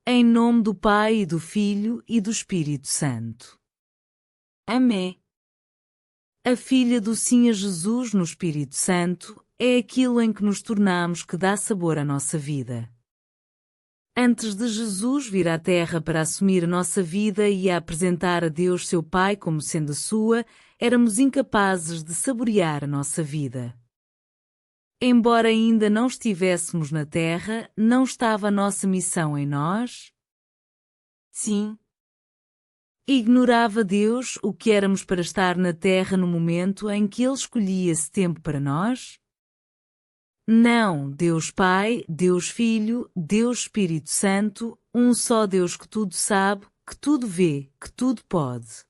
Em nome do Pai e do Filho e do Espírito Santo. Amém. A filha do Sim a Jesus no Espírito Santo é aquilo em que nos tornamos que dá sabor à nossa vida. Antes de Jesus vir à Terra para assumir a nossa vida e a apresentar a Deus seu Pai como sendo a sua, éramos incapazes de saborear a nossa vida. Embora ainda não estivéssemos na Terra, não estava a nossa missão em nós? Sim. Ignorava Deus o que éramos para estar na Terra no momento em que Ele escolhia esse tempo para nós? Não, Deus Pai, Deus Filho, Deus Espírito Santo, um só Deus que tudo sabe, que tudo vê, que tudo pode.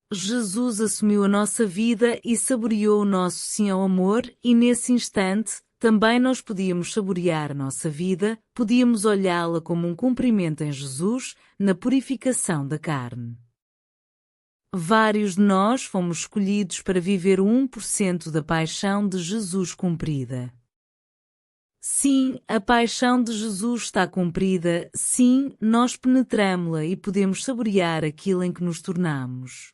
Jesus assumiu a nossa vida e saboreou o nosso sim ao amor, e nesse instante, também nós podíamos saborear a nossa vida, podíamos olhá-la como um cumprimento em Jesus, na purificação da carne. Vários de nós fomos escolhidos para viver o 1% da paixão de Jesus cumprida. Sim, a paixão de Jesus está cumprida, sim, nós penetramo-la e podemos saborear aquilo em que nos tornamos.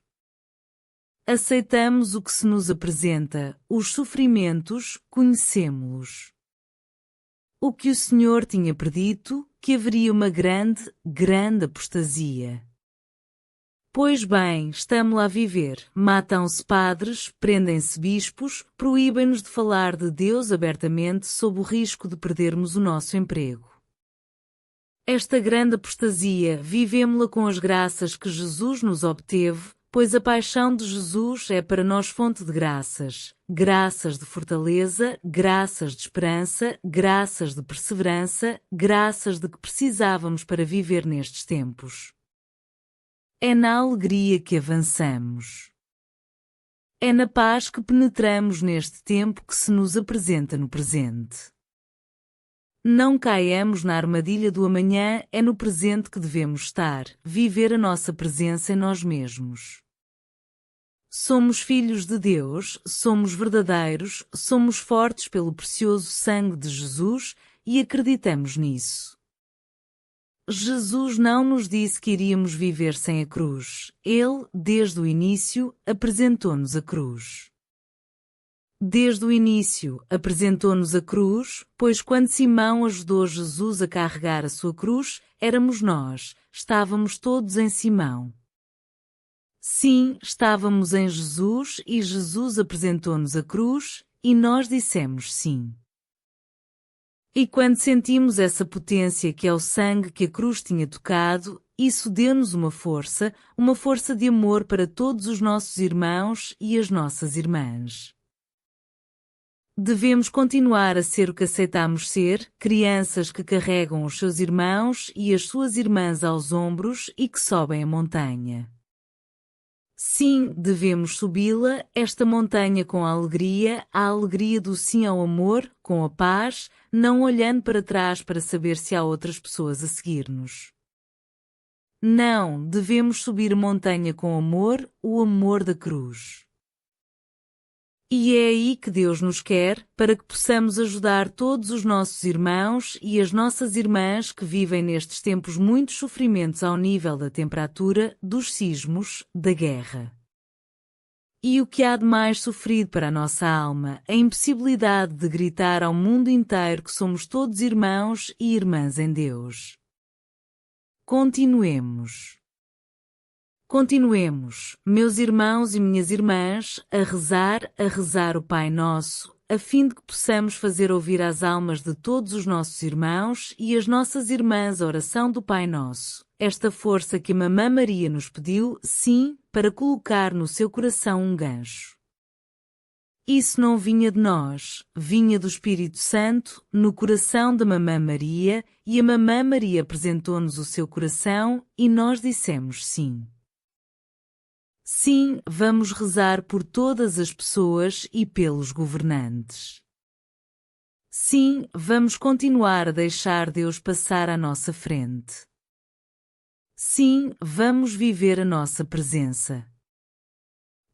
Aceitamos o que se nos apresenta, os sofrimentos, conhecemos-los. O que o Senhor tinha predito, que haveria uma grande apostasia. Pois bem, estamos lá a viver, matam-se padres, prendem-se bispos, proíbem-nos de falar de Deus abertamente sob o risco de perdermos o nosso emprego. Esta grande apostasia, vivemo-la com as graças que Jesus nos obteve, pois a paixão de Jesus é para nós fonte de graças, graças de fortaleza, graças de esperança, graças de perseverança, graças de que precisávamos para viver nestes tempos. É na alegria que avançamos. É na paz que penetramos neste tempo que se nos apresenta no presente. Não caiamos na armadilha do amanhã, é no presente que devemos estar, viver a nossa presença em nós mesmos. Somos filhos de Deus, somos verdadeiros, somos fortes pelo precioso sangue de Jesus e acreditamos nisso. Jesus não nos disse que iríamos viver sem a cruz. Ele, desde o início, apresentou-nos a cruz. Desde o início, apresentou-nos a cruz, pois quando Simão ajudou Jesus a carregar a sua cruz, éramos nós, estávamos todos em Simão. Sim, estávamos em Jesus e Jesus apresentou-nos a cruz, e nós dissemos sim. E quando sentimos essa potência que é o sangue que a cruz tinha tocado, isso deu-nos uma força de amor para todos os nossos irmãos e as nossas irmãs. Devemos continuar a ser o que aceitamos ser, crianças que carregam os seus irmãos e as suas irmãs aos ombros e que sobem a montanha. Sim, devemos subi-la, esta montanha com a alegria do sim ao amor, com a paz, não olhando para trás para saber se há outras pessoas a seguir-nos. Não, devemos subir a montanha com amor, o amor da cruz. E é aí que Deus nos quer, para que possamos ajudar todos os nossos irmãos e as nossas irmãs que vivem nestes tempos muitos sofrimentos ao nível da temperatura, dos sismos, da guerra. E o que há de mais sofrido para a nossa alma, a impossibilidade de gritar ao mundo inteiro que somos todos irmãos e irmãs em Deus. Continuemos. Continuemos, meus irmãos e minhas irmãs, a rezar o Pai Nosso, a fim de que possamos fazer ouvir às almas de todos os nossos irmãos e as nossas irmãs a oração do Pai Nosso, esta força que a Mamã Maria nos pediu, sim, para colocar no seu coração um gancho. Isso não vinha de nós, vinha do Espírito Santo, no coração da Mamã Maria, e a Mamã Maria apresentou-nos o seu coração, e nós dissemos sim. Sim, vamos rezar por todas as pessoas e pelos governantes. Sim, vamos continuar a deixar Deus passar à nossa frente. Sim, vamos viver a nossa presença.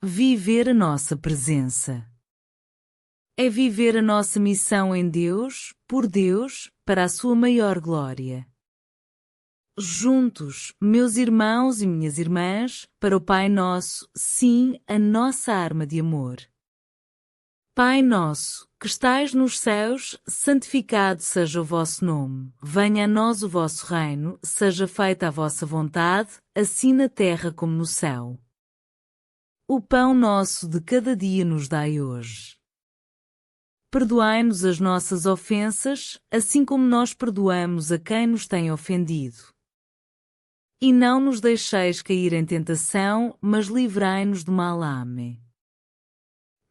Viver a nossa presença. É viver a nossa missão em Deus, por Deus, para a sua maior glória. Juntos, meus irmãos e minhas irmãs, para o Pai Nosso, sim, a nossa arma de amor. Pai nosso, que estais nos céus, santificado seja o vosso nome. Venha a nós o vosso reino, seja feita a vossa vontade, assim na terra como no céu. O pão nosso de cada dia nos dai hoje. Perdoai-nos as nossas ofensas, assim como nós perdoamos a quem nos tem ofendido. E não nos deixeis cair em tentação, mas livrai-nos do mal. Amém.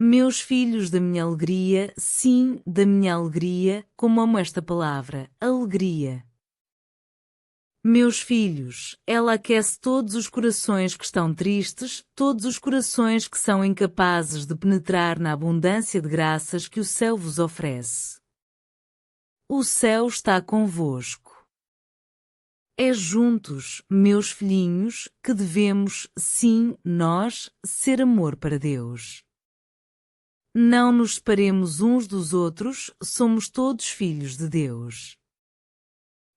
Meus filhos da minha alegria, sim, da minha alegria, como amo esta palavra, alegria. Meus filhos, ela aquece todos os corações que estão tristes, todos os corações que são incapazes de penetrar na abundância de graças que o céu vos oferece. O céu está convosco. É juntos, meus filhinhos, que devemos, sim, nós, ser amor para Deus. Não nos separemos uns dos outros, somos todos filhos de Deus.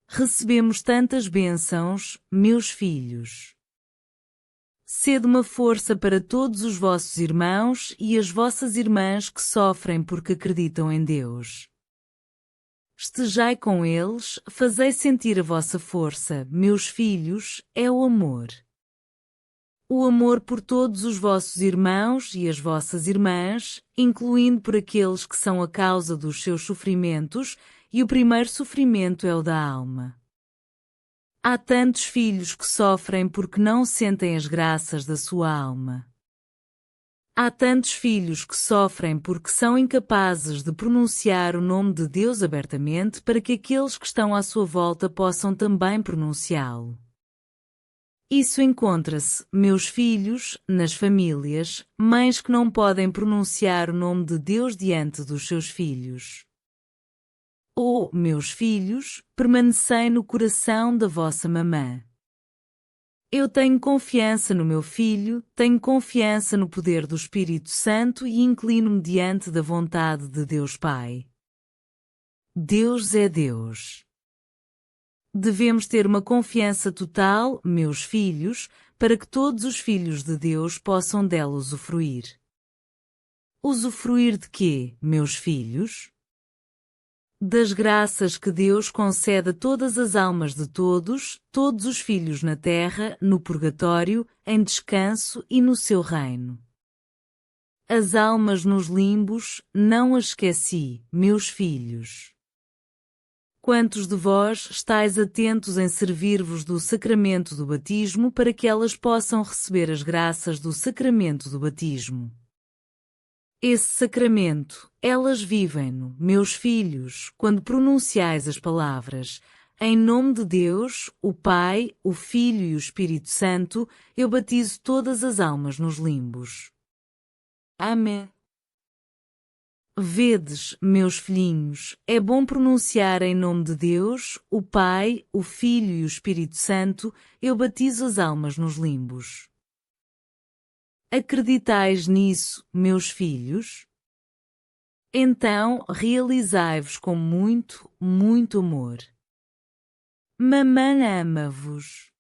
Recebemos tantas bênçãos, meus filhos. Sede uma força para todos os vossos irmãos e as vossas irmãs que sofrem porque acreditam em Deus. Estejai com eles, fazei sentir a vossa força, meus filhos, é o amor. O amor por todos os vossos irmãos e as vossas irmãs, incluindo por aqueles que são a causa dos seus sofrimentos, e o primeiro sofrimento é o da alma. Há tantos filhos que sofrem porque não sentem as graças da sua alma. Há tantos filhos que sofrem porque são incapazes de pronunciar o nome de Deus abertamente para que aqueles que estão à sua volta possam também pronunciá-lo. Isso encontra-se, meus filhos, nas famílias, mães que não podem pronunciar o nome de Deus diante dos seus filhos. Oh, meus filhos, permanecei no coração da vossa mamã. Eu tenho confiança no meu filho, tenho confiança no poder do Espírito Santo e inclino-me diante da vontade de Deus Pai. Deus é Deus. Devemos ter uma confiança total, meus filhos, para que todos os filhos de Deus possam dela usufruir. Usufruir de quê, meus filhos? Das graças que Deus concede a todas as almas de todos os filhos na terra, no purgatório, em descanso e no seu reino. As almas nos limbos, não as esqueci, meus filhos. Quantos de vós estáis atentos em servir-vos do sacramento do batismo para que elas possam receber as graças do sacramento do batismo? Esse sacramento, elas vivem-no, meus filhos, quando pronunciais as palavras, em nome de Deus, o Pai, o Filho e o Espírito Santo, eu batizo todas as almas nos limbos. Amém. Vedes, meus filhinhos, é bom pronunciar em nome de Deus, o Pai, o Filho e o Espírito Santo, eu batizo as almas nos limbos. Acreditais nisso, meus filhos? Então, realizai-vos com muito, muito amor. Mamã ama-vos.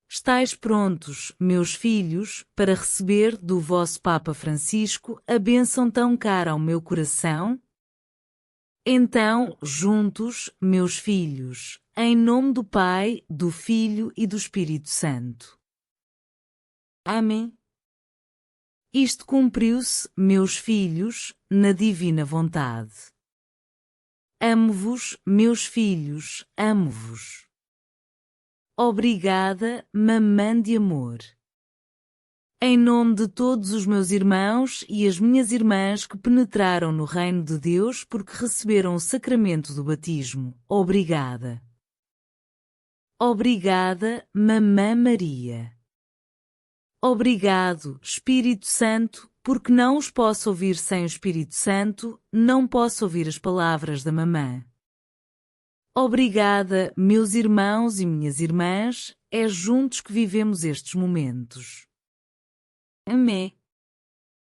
Estais prontos, meus filhos, para receber do vosso Papa Francisco a bênção tão cara ao meu coração? Então, juntos, meus filhos, em nome do Pai, do Filho e do Espírito Santo. Amém. Isto cumpriu-se, meus filhos, na divina vontade. Amo-vos, meus filhos, amo-vos. Obrigada, mamã de amor. Em nome de todos os meus irmãos e as minhas irmãs que penetraram no reino de Deus porque receberam o sacramento do batismo, obrigada. Obrigada, mamã Maria. Obrigado, Espírito Santo, porque não os posso ouvir sem o Espírito Santo, não posso ouvir as palavras da mamã. Obrigada, meus irmãos e minhas irmãs, é juntos que vivemos estes momentos. Amém.